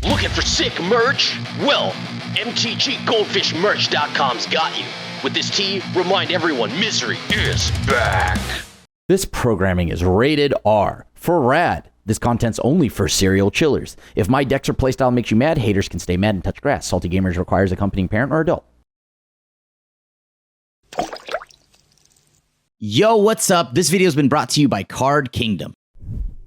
Looking for sick merch? Well, MTGGoldfishMerch.com's got you. With this tee, remind everyone misery is back. This programming is rated R for rad. This content's only for serial chillers. If my decks or playstyle makes you mad, haters can stay mad and touch grass. Salty Gamers requires accompanying parent or adult. Yo, what's up? This video's been brought to you by Card Kingdom.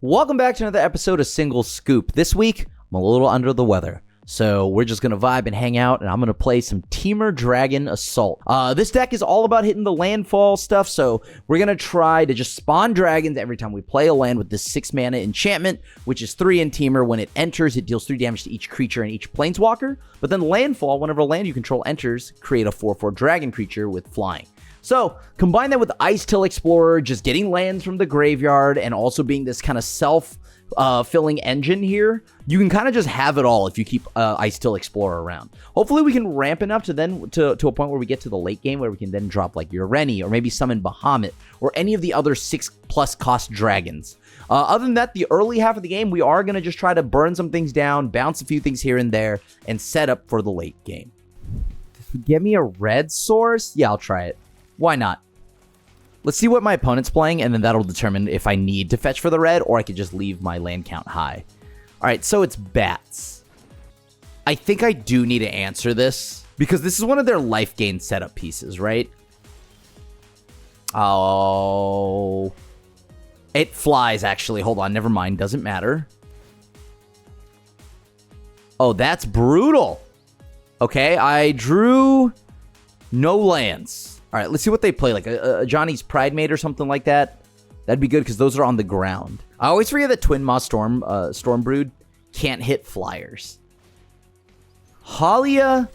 Welcome back to another episode of Single Scoop. This week, I'm a little under the weather, so we're just going to vibe and hang out, and I'm going to play some Temur Dragonback Assault. This deck is all about hitting the landfall stuff, so we're going to try to just spawn dragons every time we play a land with this 6-mana enchantment, which is 3 in Temur. When it enters, it deals 3 damage to each creature and each planeswalker, but then landfall, whenever a land you control enters, create a 4/4 dragon creature with flying. So, combine that with Ice Till Explorer, just getting lands from the graveyard, and also being this kind of self-filling engine here, you can kind of just have it all if you keep Ice Till Explorer around. Hopefully we can ramp it up to a point where we get to the late game where we can then drop like Ureni, or maybe summon Bahamut, or any of the other 6+ cost dragons. Other than that, the early half of the game, we are going to just try to burn some things down, bounce a few things here and there, and set up for the late game. Get me a red source? Yeah, I'll try it. Why not? Let's see what my opponent's playing, and then that'll determine if I need to fetch for the red, or I could just leave my land count high. Alright, so it's bats. I think I do need to answer this, because this is one of their life gain setup pieces, right? Oh. It flies, actually. Hold on, never mind. Doesn't matter. Oh, that's brutal. Okay, I drew no lands. All right, let's see what they play, like a Johnny's Pride Mate or something like that. That'd be good because those are on the ground. I always forget that Twin Maw Stormbrood can't hit flyers. Halia,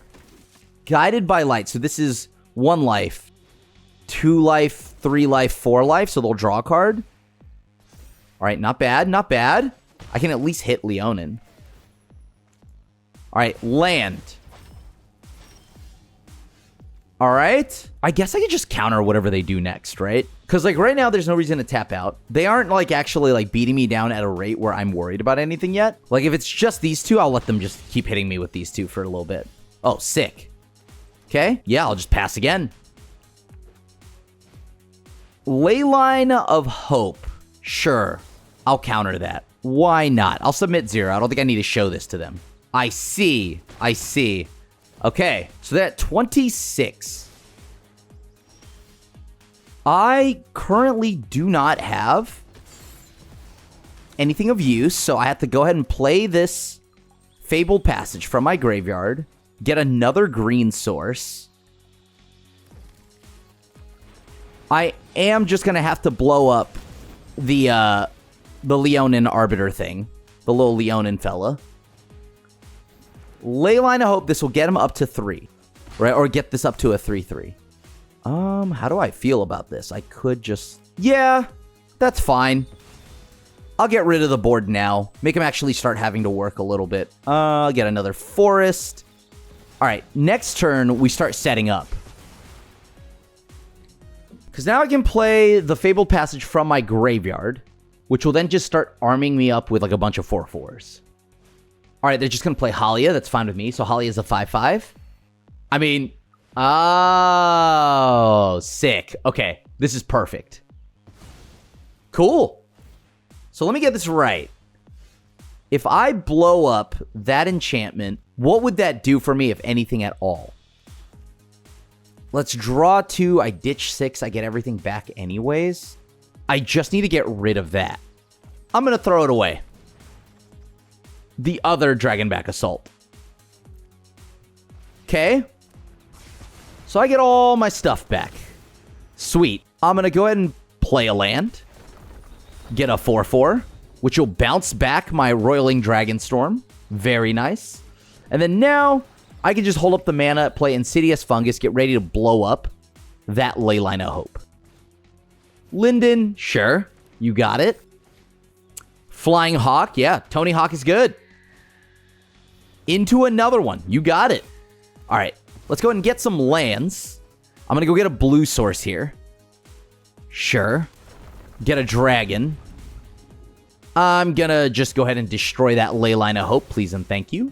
Guided by Light. So this is 1 life, 2 life, 3 life, 4 life. So they'll draw a card. All right, not bad, not bad. I can at least hit Leonin. All right, land. All right. I guess I could just counter whatever they do next, right? Because, like, right now, there's no reason to tap out. They aren't, like, actually, like, beating me down at a rate where I'm worried about anything yet. Like, if it's just these two, I'll let them just keep hitting me with these two for a little bit. Oh, sick. Okay. Yeah, I'll just pass again. Leyline of Hope. Sure. I'll counter that. Why not? I'll submit 0. I don't think I need to show this to them. I see. I see. Okay, so they're at 26. I currently do not have anything of use, so I have to go ahead and play this Fabled Passage from my graveyard, get another green source. I am just going to have to blow up the Leonin Arbiter thing, the little Leonin fella. Leyline of Hope, this will get him up to 3, right? Or get this up to a 3/3. How do I feel about this? I could just... Yeah, that's fine. I'll get rid of the board now. Make him actually start having to work a little bit. I'll get another forest. All right, next turn, we start setting up. Because now I can play the Fabled Passage from my graveyard, which will then just start arming me up with like a bunch of 4/4s. All right, they're just going to play Halia. That's fine with me. So Halia is a 5/5. I mean, oh, sick. Okay, this is perfect. Cool. So let me get this right. If I blow up that enchantment, what would that do for me, if anything at all? Let's draw 2. I ditch 6. I get everything back anyways. I just need to get rid of that. I'm going to throw it away. The other Dragonback Assault. Okay. So I get all my stuff back. Sweet. I'm going to go ahead and play a land. Get a 4/4, which will bounce back my Roiling Dragonstorm. Very nice. And then now, I can just hold up the mana, play Insidious Fungus, get ready to blow up that Leyline of Hope. Linden, sure. You got it. Flying Hawk, yeah. Tony Hawk is good. Into another one. You got it. All right. Let's go ahead and get some lands. I'm going to go get a blue source here. Sure. Get a dragon. I'm gonna just go ahead and destroy that Ley Line of Hope, please and thank you.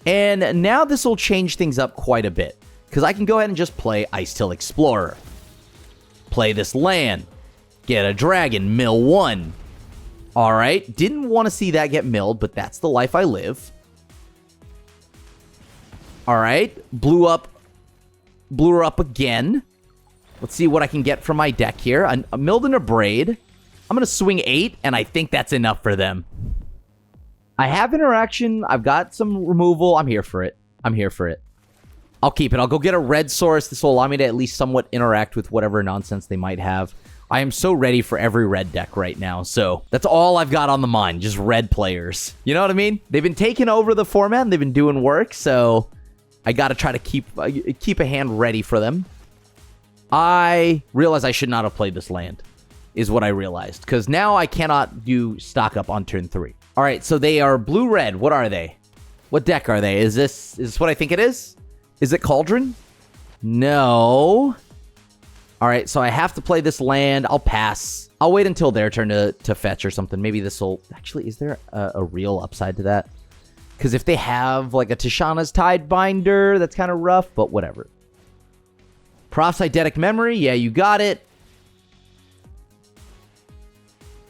And now this will change things up quite a bit, because I can go ahead and just play Ice-Till Explorer. Play this land. Get a dragon, mill 1. Alright, didn't want to see that get milled, but that's the life I live. Alright, blew her up again. Let's see what I can get from my deck here. A milled and a braid. I'm going to swing 8, and I think that's enough for them. I have interaction. I've got some removal. I'm here for it. I'll keep it. I'll go get a red source. This will allow me to at least somewhat interact with whatever nonsense they might have. I am so ready for every red deck right now, so that's all I've got on the mind, just red players. You know what I mean? They've been taking over the format, and they've been doing work, so I gotta try to keep a hand ready for them. I realize I should not have played this land, is what I realized, because now I cannot do stock up on turn 3. All right, so they are blue-red. What are they? What deck are they? Is this what I think it is? Is it Cauldron? No. All right, so I have to play this land. I'll pass. I'll wait until their turn to fetch or something. Maybe this will... Actually, is there a real upside to that? Because if they have, like, a Tishana's Tidebinder, that's kind of rough, but whatever. Prophetic Memory. Yeah, you got it.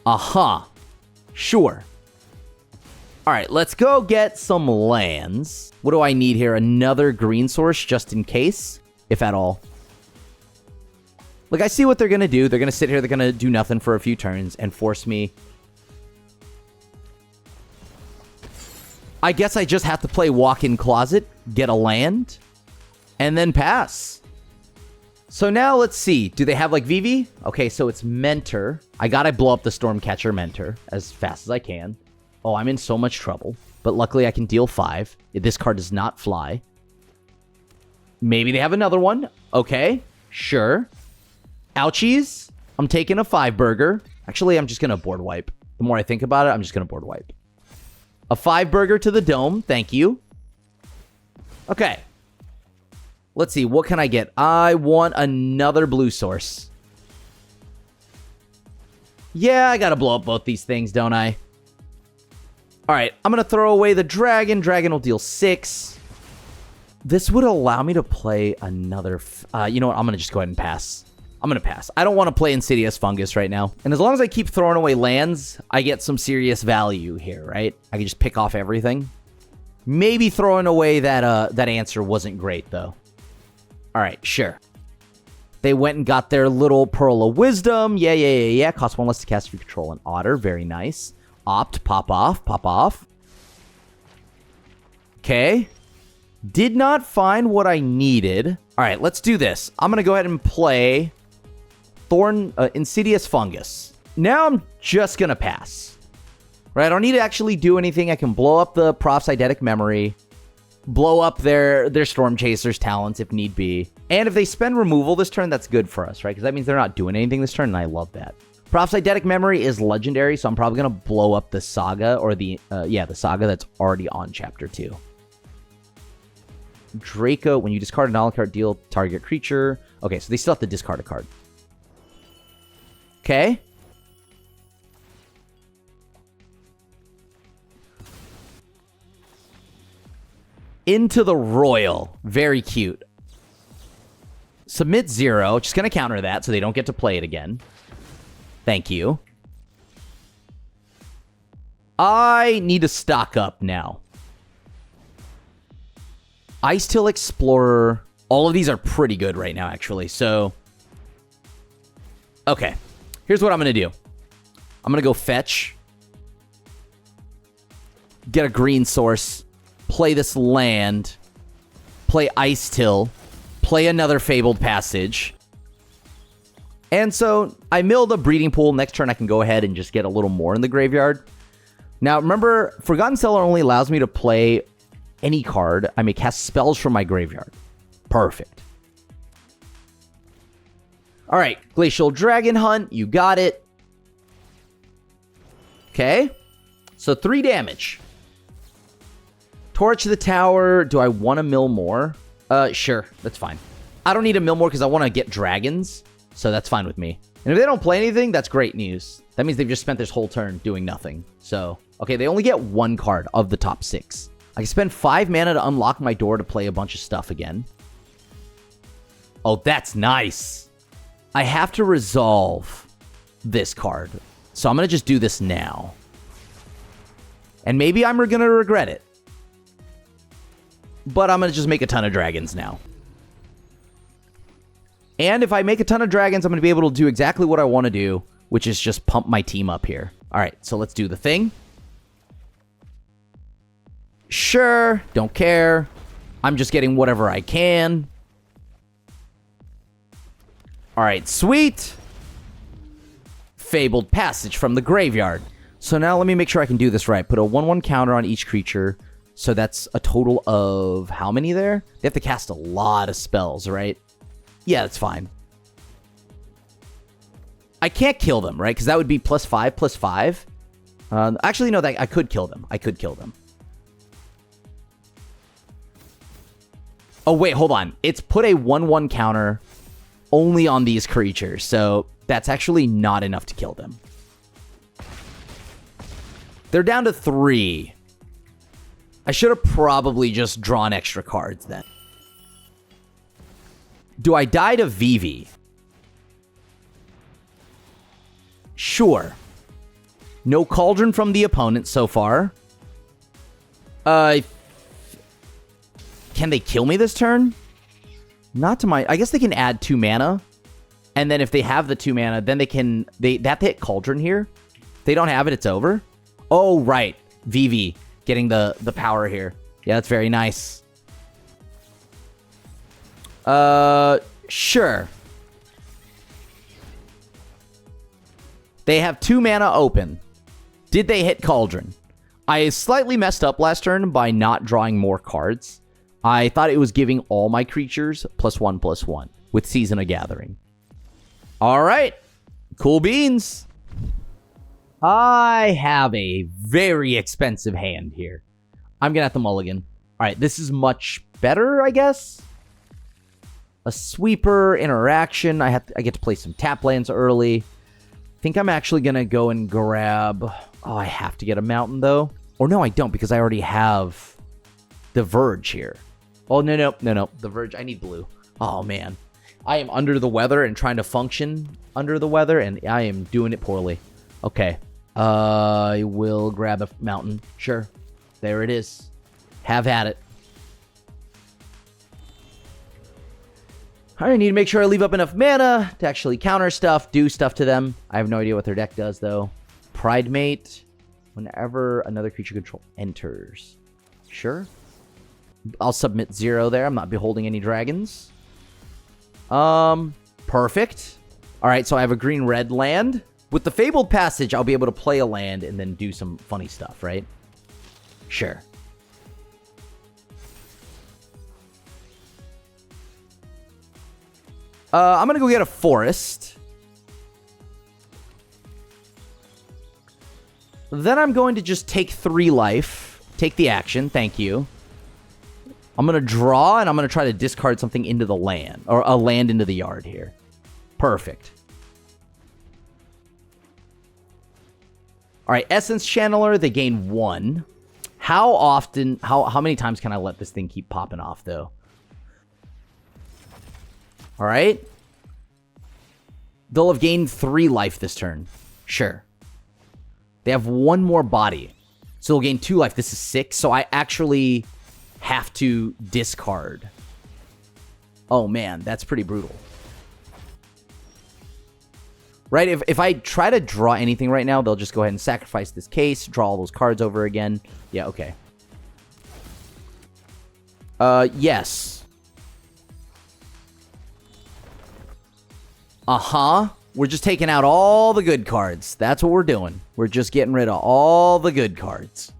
Uh-huh. Sure. All right, let's go get some lands. What do I need here? Another green source just in case, if at all. Like, I see what they're going to do. They're going to sit here. They're going to do nothing for a few turns and force me. I guess I just have to play Walk-in Closet, get a land, and then pass. So now let's see. Do they have, like, Vivi? Okay, so it's Mentor. I got to blow up the Stormcatcher Mentor as fast as I can. Oh, I'm in so much trouble. But luckily I can deal 5. This card does not fly. Maybe they have another one. Okay, sure. Ouchies. I'm taking a 5-burger. Actually, I'm just going to board wipe. The more I think about it, I'm just going to board wipe. A 5-burger to the dome. Thank you. Okay. Let's see. What can I get? I want another blue source. Yeah, I got to blow up both these things, don't I? All right. I'm going to throw away the dragon. Dragon will deal 6. This would allow me to play another... you know what? I'm going to just go ahead and pass. I'm going to pass. I don't want to play Insidious Fungus right now. And as long as I keep throwing away lands, I get some serious value here, right? I can just pick off everything. Maybe throwing away that answer wasn't great, though. All right, sure. They went and got their little Pearl of Wisdom. Yeah. Cost 1 less to cast if you control an Otter. Very nice. Opt, pop off. Okay. Did not find what I needed. All right, let's do this. I'm going to go ahead and play Insidious Fungus. Now I'm just going to pass. Right, I don't need to actually do anything. I can blow up the Prof's Eidetic Memory, blow up their Storm Chaser's talents if need be. And if they spend removal this turn, that's good for us, right? Because that means they're not doing anything this turn, and I love that. Prof's Eidetic Memory is legendary, so I'm probably going to blow up the Saga, or the Saga that's already on Chapter 2. Draco, when you discard a knowledge card, deal target creature. Okay, so they still have to discard a card. Okay. Into the Royal. Very cute. Submit 0. Just going to counter that so they don't get to play it again. Thank you. I need to stock up now. Ice-Till Explorer. All of these are pretty good right now, actually. So, okay. Here's what I'm going to do. I'm going to go fetch. Get a green source. Play this land. Play Ice-Till. Play another Fabled Passage. And so, I milled a Breeding Pool. Next turn, I can go ahead and just get a little more in the graveyard. Now, remember, Forgotten Cellar only allows me to play any card. I may cast spells from my graveyard. Perfect. All right, Glacial Dragon Hunt. You got it. Okay. So 3 damage. Torch the Tower. Do I want to mill more? Sure. That's fine. I don't need to mill more because I want to get dragons. So that's fine with me. And if they don't play anything, that's great news. That means they've just spent this whole turn doing nothing. So, okay, they only get 1 card of the top 6. I can spend 5 mana to unlock my door to play a bunch of stuff again. Oh, that's nice. I have to resolve this card. So I'm going to just do this now. And maybe I'm going to regret it. But I'm going to just make a ton of dragons now. And if I make a ton of dragons, I'm going to be able to do exactly what I want to do, which is just pump my team up here. All right, so let's do the thing. Sure, don't care. I'm just getting whatever I can. All right, sweet. Fabled Passage from the graveyard. So now let me make sure I can do this right. Put a 1/1 counter on each creature. So that's a total of how many there? They have to cast a lot of spells, right? Yeah, that's fine. I can't kill them, right? Because that would be +5/+5. Actually, no, I could kill them. I could kill them. Oh, wait, hold on. It's put a 1/1 counter only on these creatures. So that's actually not enough to kill them. They're down to 3. I should have probably just drawn extra cards then. Do I die to Vivi? Sure. No Cauldron from the opponent so far. Can they kill me this turn? Not to my... I guess they can add 2 mana. And then if they have the 2 mana, then they can... They have to hit Cauldron here. If they don't have it, it's over. Oh, right. Vivi getting the power here. Yeah, that's very nice. Sure. They have 2 mana open. Did they hit Cauldron? I slightly messed up last turn by not drawing more cards. I thought it was giving all my creatures +1/+1 with Season of Gathering. All right. Cool beans. I have a very expensive hand here. I'm going to have to mulligan. All right. This is much better, I guess. A sweeper interaction. I get to play some tap lands early. I think I'm actually going to go and grab... Oh, I have to get a mountain, though. Or no, I don't, because I already have the Verge here. Oh, no. The Verge, I need blue. Oh, man. I am under the weather and trying to function under the weather, and I am doing it poorly. Okay. I will grab a mountain. Sure. There it is. Have at it. I need to make sure I leave up enough mana to actually counter stuff, do stuff to them. I have no idea what their deck does, though. Pride Mate. Whenever another creature control enters. Sure. I'll submit 0 there. I'm not beholding any dragons. Perfect. All right, so I have a green-red land. With the Fabled Passage, I'll be able to play a land and then do some funny stuff, right? Sure. I'm going to go get a forest. Then I'm going to just take 3 life. Take the action. Thank you. I'm going to draw, and I'm going to try to discard something into the land. Or a land into the yard here. Perfect. All right, Essence Channeler, they gain 1. How often... How many times can I let this thing keep popping off, though? All right. They'll have gained 3 life this turn. Sure. They have 1 more body. So they'll gain 2 life. This is 6. So I actually have to discard. Oh, man. That's pretty brutal. Right? If I try to draw anything right now, they'll just go ahead and sacrifice this case, draw all those cards over again. Yeah, okay. Yes. Uh-huh. We're just taking out all the good cards. That's what we're doing. We're just getting rid of all the good cards.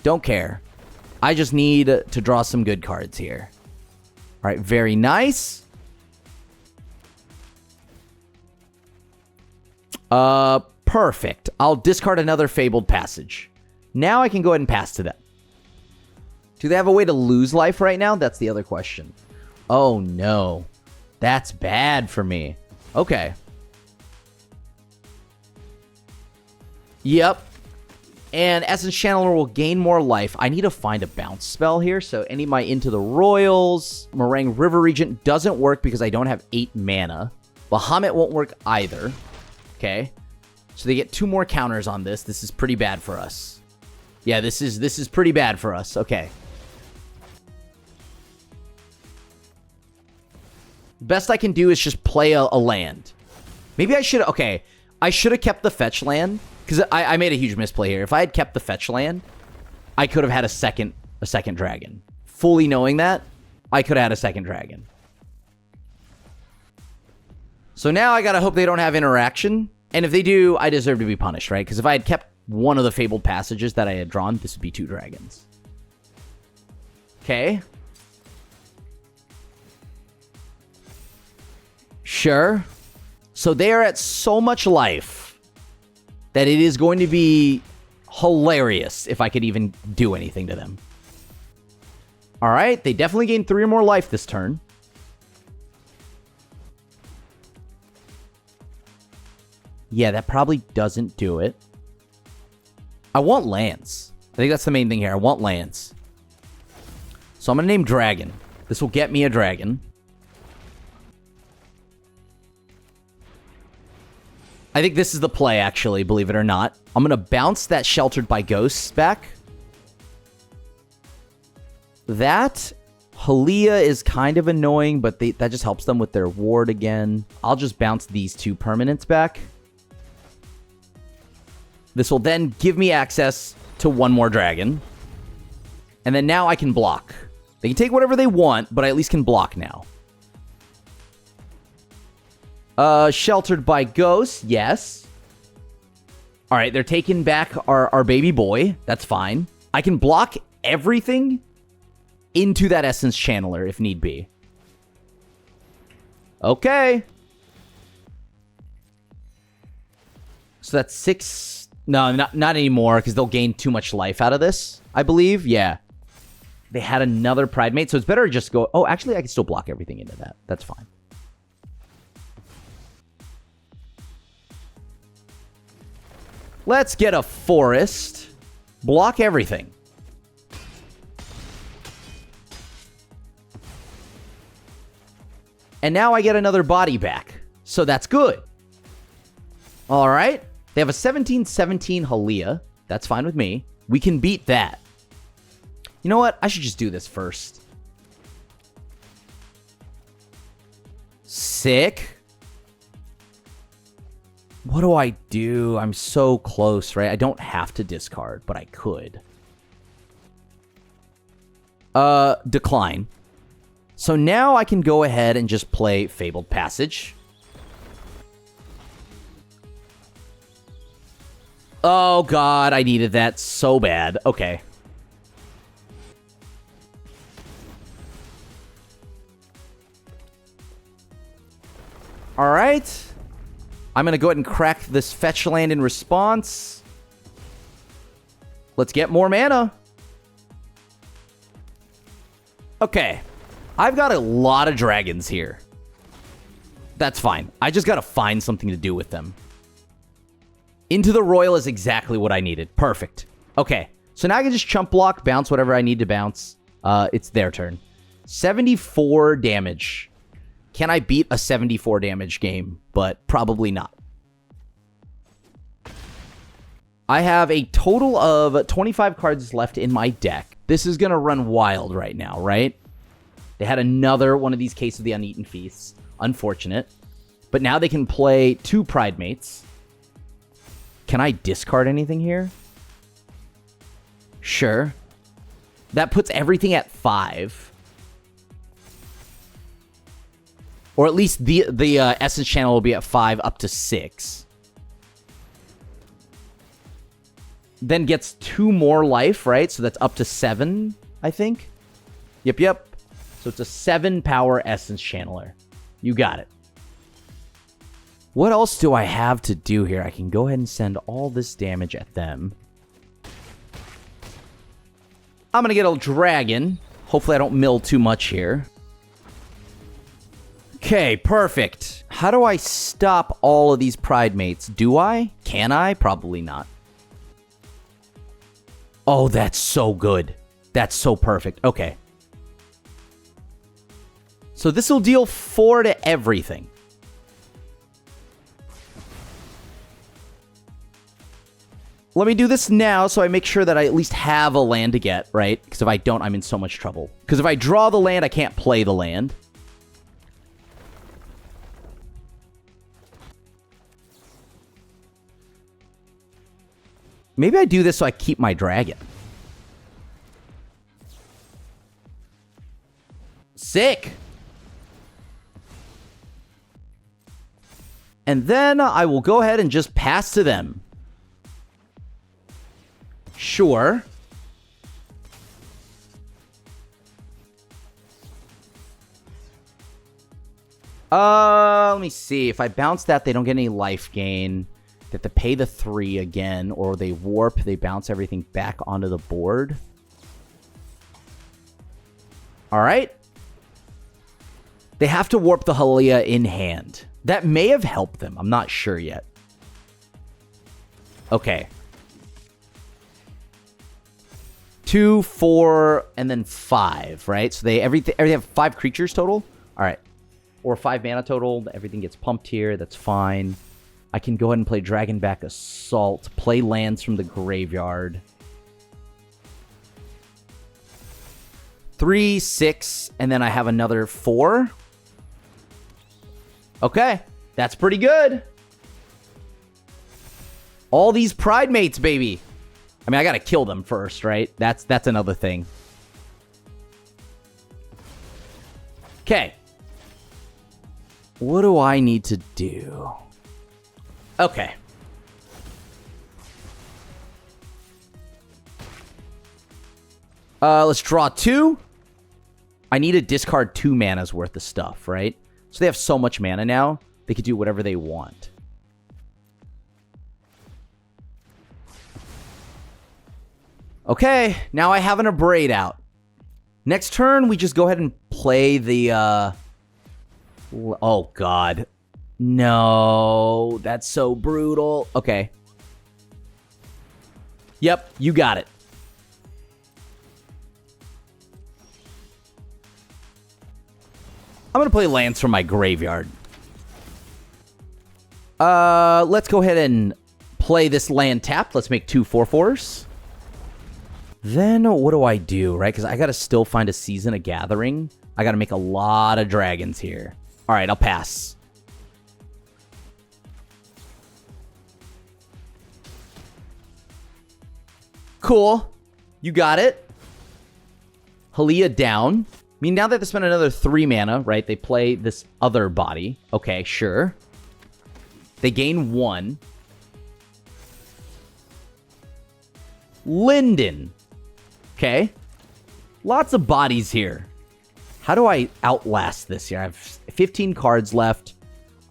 Don't care. I just need to draw some good cards here. All right, very nice. Perfect. I'll discard another Fabled Passage. Now I can go ahead and pass to them. Do they have a way to lose life right now? That's the other question. Oh, no. That's bad for me. Okay. Yep. And Essence Channeler will gain more life. I need to find a bounce spell here. So any of my Into the Royals. Meringue River Regent doesn't work because I don't have 8 mana. Bahamut won't work either. Okay. So they get 2 more counters on this. This is pretty bad for us. Yeah, this is pretty bad for us. Okay. Best I can do is just play a land. Maybe I should... Okay. I should have kept the fetch land. Because I made a huge misplay here. If I had kept the fetch land, I could have had a second dragon. Fully knowing that, I could have had a second dragon. So now I gotta hope they don't have interaction. And if they do, I deserve to be punished, right? Because if I had kept one of the Fabled Passages that I had drawn, this would be 2 dragons. Okay. Sure. So they are at so much life that it is going to be hilarious if I could even do anything to them. All right, they definitely gained 3 or more life this turn. Yeah, that probably doesn't do it. I want lands. I think that's the main thing here. I want lands. So I'm going to name Dragon. This will get me a dragon. I think this is the play, actually, believe it or not. I'm going to bounce that Sheltered by Ghosts back. That Halia is kind of annoying, but that just helps them with their ward again. I'll just bounce these 2 permanents back. This will then give me access to 1 more dragon. And then now I can block. They can take whatever they want, but I at least can block now. Sheltered by Ghosts, yes. All right, they're taking back our baby boy. That's fine. I can block everything into that Essence Channeler if need be. Okay. So that's 6. No, not anymore, because they'll gain too much life out of this, I believe. Yeah. They had another Pride Mate, so it's better to just go... Oh, actually, I can still block everything into that. That's fine. Let's get a forest. Block everything. And now I get another body back. So that's good. All right. They have a 17/17 Halia. That's fine with me. We can beat that. You know what? I should just do this first. Sick. What do I do? I'm so close, right? I don't have to discard, but I could. Decline. So now I can go ahead and just play Fabled Passage. Oh, God, I needed that so bad. Okay. All right. I'm going to go ahead and crack this fetch land in response. Let's get more mana. Okay. I've got a lot of dragons here. That's fine. I just got to find something to do with them. Into the Royal is exactly what I needed. Perfect. Okay. So now I can just chump block, bounce whatever I need to bounce. It's their turn. 74 damage. Can I beat a 74 damage game? But probably not. I have a total of 25 cards left in my deck. This is going to run wild right now, right? They had another one of these Case of the Uneaten Feasts. Unfortunate. But now they can play 2 Pride Mates. Can I discard anything here? Sure. That puts everything at 5. Or at least the Essence Channel will be at 5 up to 6. Then gets 2 more life, right? So that's up to 7, I think. Yep. So it's a 7 power Essence Channeler. You got it. What else do I have to do here? I can go ahead and send all this damage at them. I'm going to get a dragon. Hopefully I don't mill too much here. Okay, perfect. How do I stop all of these Pride Mates? Do I? Can I? Probably not. Oh, that's so good. That's so perfect. Okay. So this will deal 4 to everything. Let me do this now so I make sure that I at least have a land to get, right? Because if I don't, I'm in so much trouble. Because if I draw the land, I can't play the land. Maybe I do this so I keep my dragon. Sick! And then I will go ahead and just pass to them. Sure. Let me see. If I bounce that, they don't get any life gain. They have to pay the 3 again, or they warp, they bounce everything back onto the board. Alright. They have to warp the Halia in hand. That may have helped them. I'm not sure yet. Okay. 2, 4, and then 5, right? So they have 5 creatures total. All right. Or 5 mana total. Everything gets pumped here. That's fine. I can go ahead and play Dragonback Assault. Play lands from the graveyard. 3, 6, and then I have another 4. Okay. That's pretty good. All these Pride Mates, baby. I mean, I gotta kill them first, right? That's another thing. Okay. What do I need to do? Okay. Let's draw 2. I need to discard 2 mana's worth of stuff, right? So they have so much mana now, they could do whatever they want. Okay, now I have an Abrade out. Next turn, we just go ahead and play the, oh, God. No, that's so brutal. Okay. Yep, you got it. I'm going to play lands from my graveyard. Let's go ahead and play this land tapped. Let's make 2 4/4s. Then what do I do, right? Because I got to still find a Season of Gathering. I got to make a lot of dragons here. All right, I'll pass. Cool. You got it. Halia down. I mean, now they have to spend another 3 mana, right? They play this other body. Okay, sure. They gain 1. Linden. Okay. Lots of bodies here. How do I outlast this here? I have 15 cards left.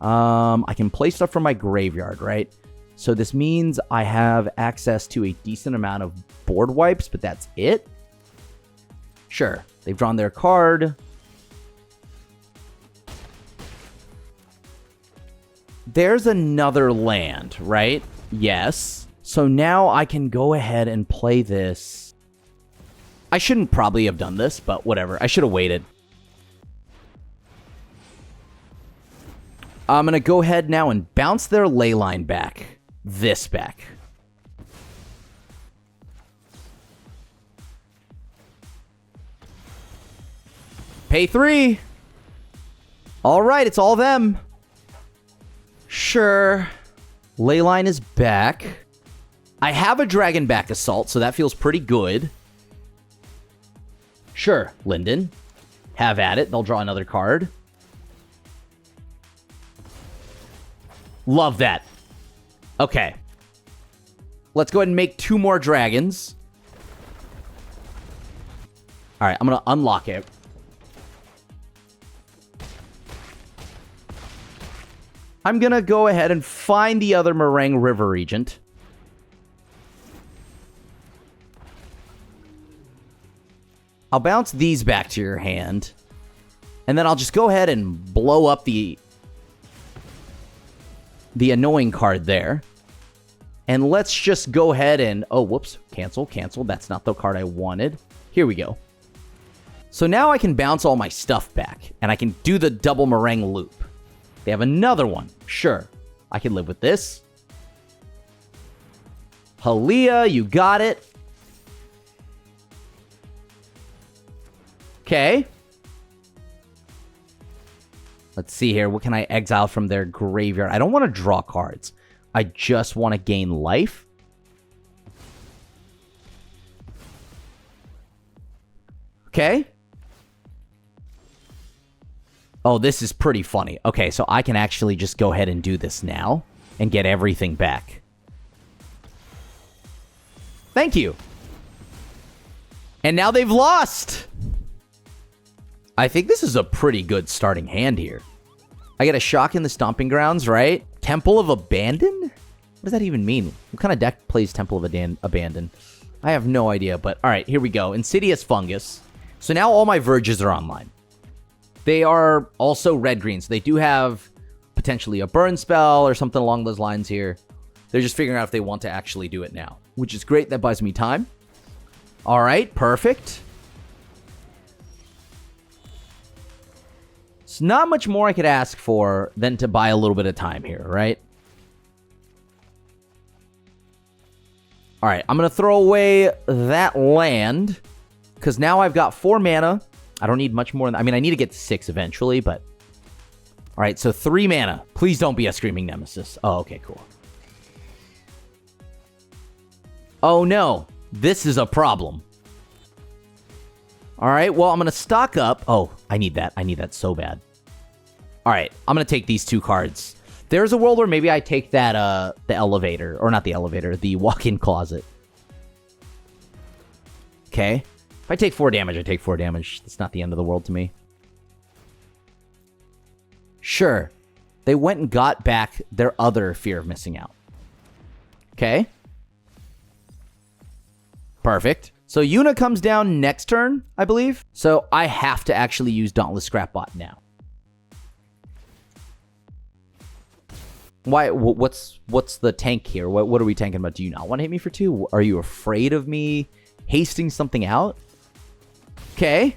I can play stuff from my graveyard, right? So this means I have access to a decent amount of board wipes, but that's it. Sure. They've drawn their card. There's another land, right? Yes. So now I can go ahead and play this. I shouldn't probably have done this, but whatever. I should have waited. I'm going to go ahead now and bounce their Leyline back. This back. Pay 3. All right, it's all them. Sure. Leyline is back. I have a Dragonback Assault, so that feels pretty good. Sure, Linden. Have at it. They'll draw another card. Love that. Okay. Let's go ahead and make 2 more dragons. All right, I'm going to unlock it. I'm going to go ahead and find the other Meringue River Regent. I'll bounce these back to your hand. And then I'll just go ahead and blow up the annoying card there. And let's just go ahead and... Oh, whoops. Cancel, cancel. That's not the card I wanted. Here we go. So now I can bounce all my stuff back. And I can do the double meringue loop. They have another one. Sure. I can live with this. Halia, you got it. Okay. Let's see here. What can I exile from their graveyard? I don't want to draw cards. I just want to gain life. Okay. Oh, this is pretty funny. Okay, so I can actually just go ahead and do this now and get everything back. Thank you. And now they've lost. I think this is a pretty good starting hand here. I get a shock in the stomping grounds, right? Temple of Abandon? What does that even mean? What kind of deck plays Temple of Abandon? I have no idea, but all right, here we go. Insidious Fungus. So now all my Verges are online. They are also red-green, so they do have potentially a burn spell or something along those lines here. They're just figuring out if they want to actually do it now, which is great. That buys me time. All right, perfect. It's not much more I could ask for than to buy a little bit of time here, right? All right, I'm going to throw away that land because now I've got 4 mana. I don't need much more. I mean, I need to get to 6 eventually, but... All right, so 3 mana. Please don't be a Screaming Nemesis. Oh, okay, cool. Oh, no. This is a problem. All right, well, I'm going to stock up. Oh, I need that. I need that so bad. All right, I'm going to take these 2 cards. There's a world where maybe I take that, the elevator. Or not the elevator, the walk-in closet. Okay. If I take 4 damage, I take 4 damage. It's not the end of the world to me. Sure. They went and got back their other Fear of Missing Out. Okay. Perfect. So Yuna comes down next turn, I believe. So I have to actually use Dauntless Scrapbot now. Why? What's the tank here? What are we tanking about? Do you not want to hit me for 2? Are you afraid of me hasting something out? Okay.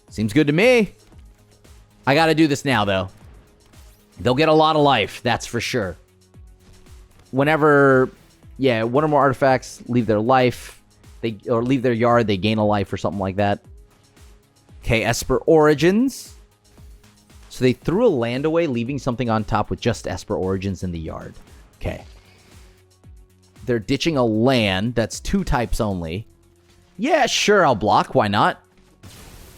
Seems good to me. I got to do this now, though. They'll get a lot of life, that's for sure. Whenever, yeah, 1 or more artifacts leave their life, or leave their yard, they gain a life or something like that. Okay, Esper Origins. So they threw a land away, leaving something on top with just Esper Origins in the yard. Okay. They're ditching a land that's 2 types only. Yeah, sure, I'll block. Why not?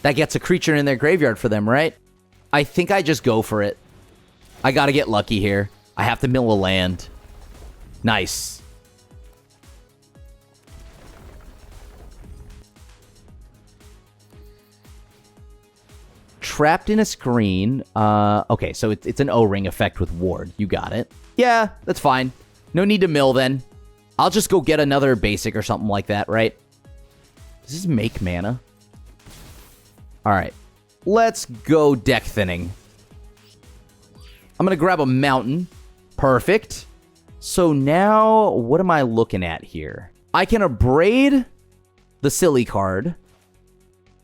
That gets a creature in their graveyard for them, right? I think I just go for it. I gotta get lucky here. I have to mill a land. Nice. Trapped in a screen. Okay, so it's an O-ring effect with ward. You got it. Yeah, that's fine. No need to mill then. I'll just go get another basic or something like that, right? Does this make mana? Alright. Let's go deck thinning. I'm going to grab a mountain. Perfect. So now, what am I looking at here? I can abrade the silly card.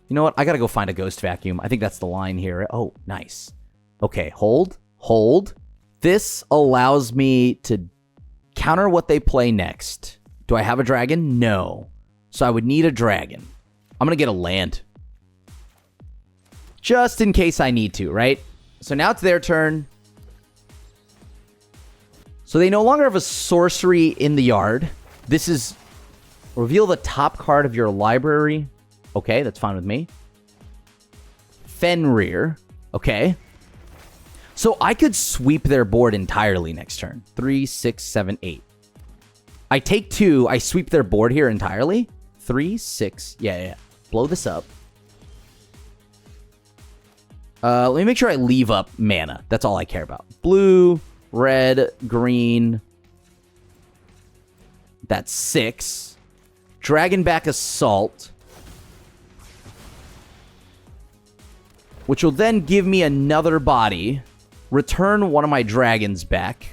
You know what? I got to go find a Ghost Vacuum. I think that's the line here. Oh, nice. Okay, hold. Hold. This allows me to counter what they play next. Do I have a dragon? No. So I would need a dragon. I'm going to get a land. Just in case I need to, right? So now it's their turn. So they no longer have a sorcery in the yard. This is reveal the top card of your library. Okay, that's fine with me. Fenrir. Okay. So I could sweep their board entirely next turn. 3, 6, 7, 8. I take 2. I sweep their board here entirely. 3, 6. Yeah. Blow this up. Let me make sure I leave up mana. That's all I care about. Blue, red, green. That's 6. Dragonback Assault. Which will then give me another body. Return one of my dragons back.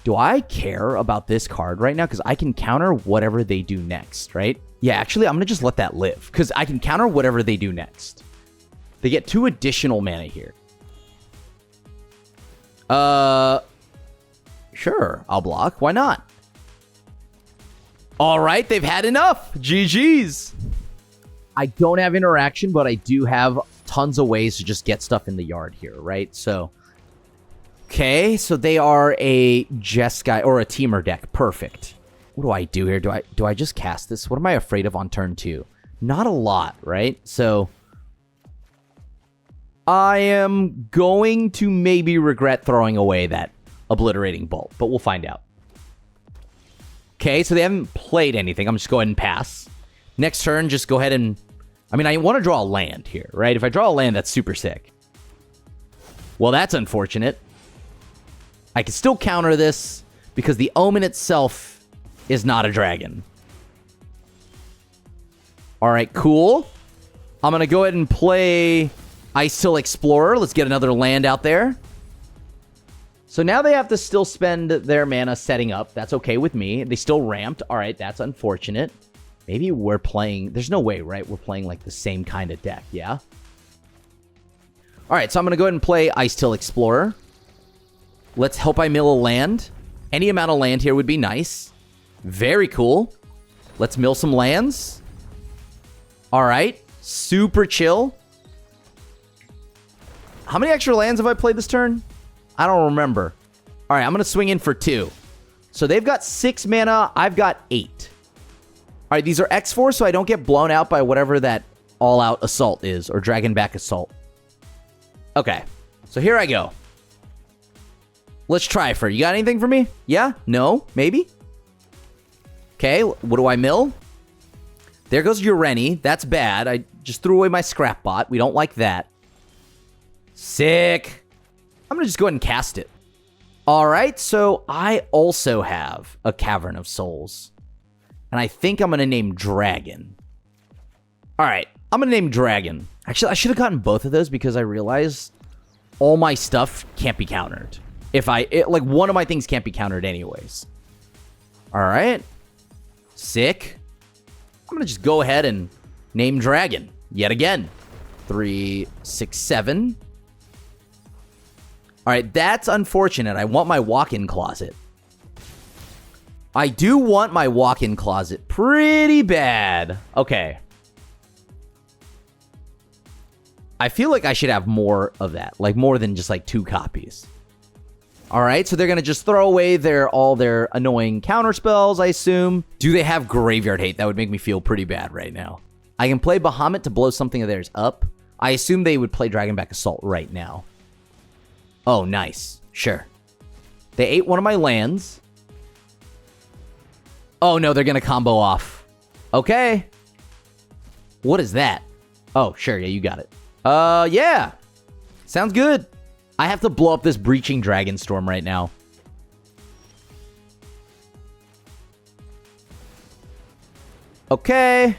Do I care about this card right now? Because I can counter whatever they do next, right? Yeah, actually, I'm going to just let that live. Because I can counter whatever they do next. They get 2 additional mana here. Sure, I'll block. Why not? All right, they've had enough. GG's. I don't have interaction, but I do have tons of ways to just get stuff in the yard here, right? So, okay, so they are a Jeskai or a Temur deck. Perfect. What do I do here? Do I just cast this? What am I afraid of on turn 2? Not a lot, right? So, I am going to maybe regret throwing away that Obliterating Bolt, but we'll find out. Okay, so they haven't played anything. I'm just going to go ahead and pass. Next turn, just go ahead and... I mean, I want to draw a land here, right? If I draw a land, that's super sick. Well, that's unfortunate. I can still counter this because the Omen itself is not a dragon. All right, cool. I'm going to go ahead and play Ice-Till Explorer. Let's get another land out there. So now they have to still spend their mana setting up. That's okay with me. They still ramped. All right, that's unfortunate. Maybe we're playing... There's no way, right? We're playing like the same kind of deck, yeah? All right, so I'm going to go ahead and play Ice-Till Explorer. Let's hope I mill a land. Any amount of land here would be nice. Very cool. Let's mill some lands. All right, super chill. How many extra lands have I played this turn? I don't remember. All right, I'm going to swing in for 2. So they've got 6 mana. I've got 8. All right, these are X4, so I don't get blown out by whatever that all-out assault is, or Dragonback Assault. Okay, so here I go. Let's try for. You got anything for me? Yeah? No? Maybe? Okay, what do I mill? There goes Ureni. That's bad. I just threw away my scrap bot. We don't like that. Sick. I'm going to just go ahead and cast it. All right, so I also have a Cavern of Souls. And I think I'm going to name Dragon. All right, I'm going to name Dragon. Actually, I should have gotten both of those because I realized all my stuff can't be countered. Like, one of my things can't be countered anyways. All right. Sick. I'm going to just go ahead and name Dragon yet again. 3, 6, 7. All right, that's unfortunate. I want my walk-in closet. I do want my walk-in closet pretty bad. Okay. I feel like I should have more of that. Like, more than just, like, 2 copies. All right, so they're going to just throw away all their annoying counter spells, I assume. Do they have Graveyard Hate? That would make me feel pretty bad right now. I can play Bahamut to blow something of theirs up. I assume they would play Dragonback Assault right now. Oh, nice. Sure. They ate one of my lands. Oh, no, they're going to combo off. Okay. What is that? Oh, sure. Yeah, you got it. Yeah. Sounds good. I have to blow up this Breaching Dragonstorm right now. Okay.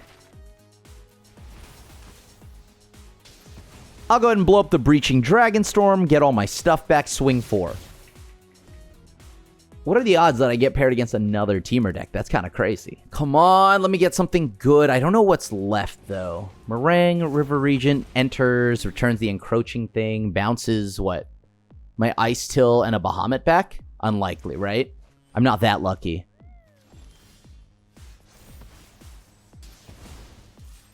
I'll go ahead and blow up the Breaching Dragonstorm, get all my stuff back, swing 4. What are the odds that I get paired against another Temur deck? That's kind of crazy. Come on, let me get something good. I don't know what's left, though. Meringue, River Regent, enters, returns the encroaching thing, bounces, what? My Ice-Till and a Bahamut back? Unlikely, right? I'm not that lucky.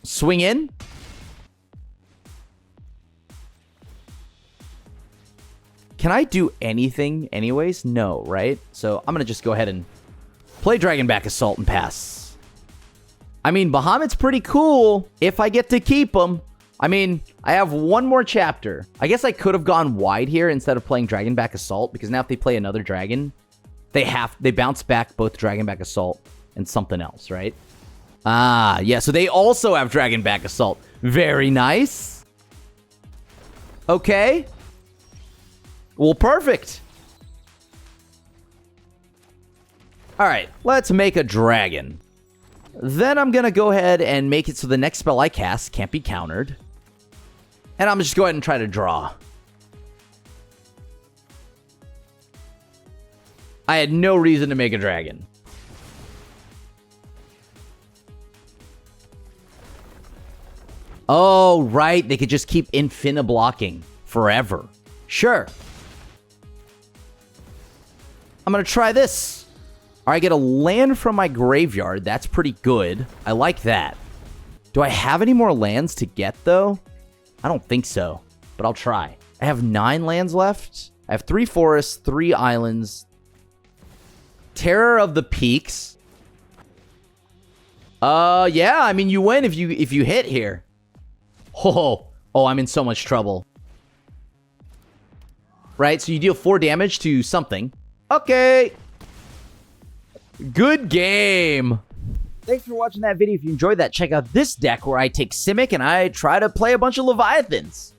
Swing in. Can I do anything anyways? No, right? So I'm going to just go ahead and play Dragonback Assault and pass. I mean, Bahamut's pretty cool if I get to keep them. I mean, I have one more chapter. I guess I could have gone wide here instead of playing Dragonback Assault, because now if they play another dragon, they bounce back both Dragonback Assault and something else, right? Ah, yeah, so they also have Dragonback Assault. Very nice. Okay. Well, perfect. All right, let's make a dragon. Then I'm going to go ahead and make it so the next spell I cast can't be countered. And I'm just go ahead and try to draw. I had no reason to make a dragon. Oh, right. They could just keep infina blocking forever. Sure. I'm going to try this. All right, I get a land from my graveyard. That's pretty good. I like that. Do I have any more lands to get, though? I don't think so, but I'll try. I have 9 lands left. I have 3 forests, 3 islands. Terror of the Peaks. Yeah, I mean, you win if you hit here. Oh, I'm in so much trouble. Right, so you deal 4 damage to something. Okay. Good game. Thanks for watching that video. If you enjoyed that, check out this deck where I take Simic and I try to play a bunch of Leviathans.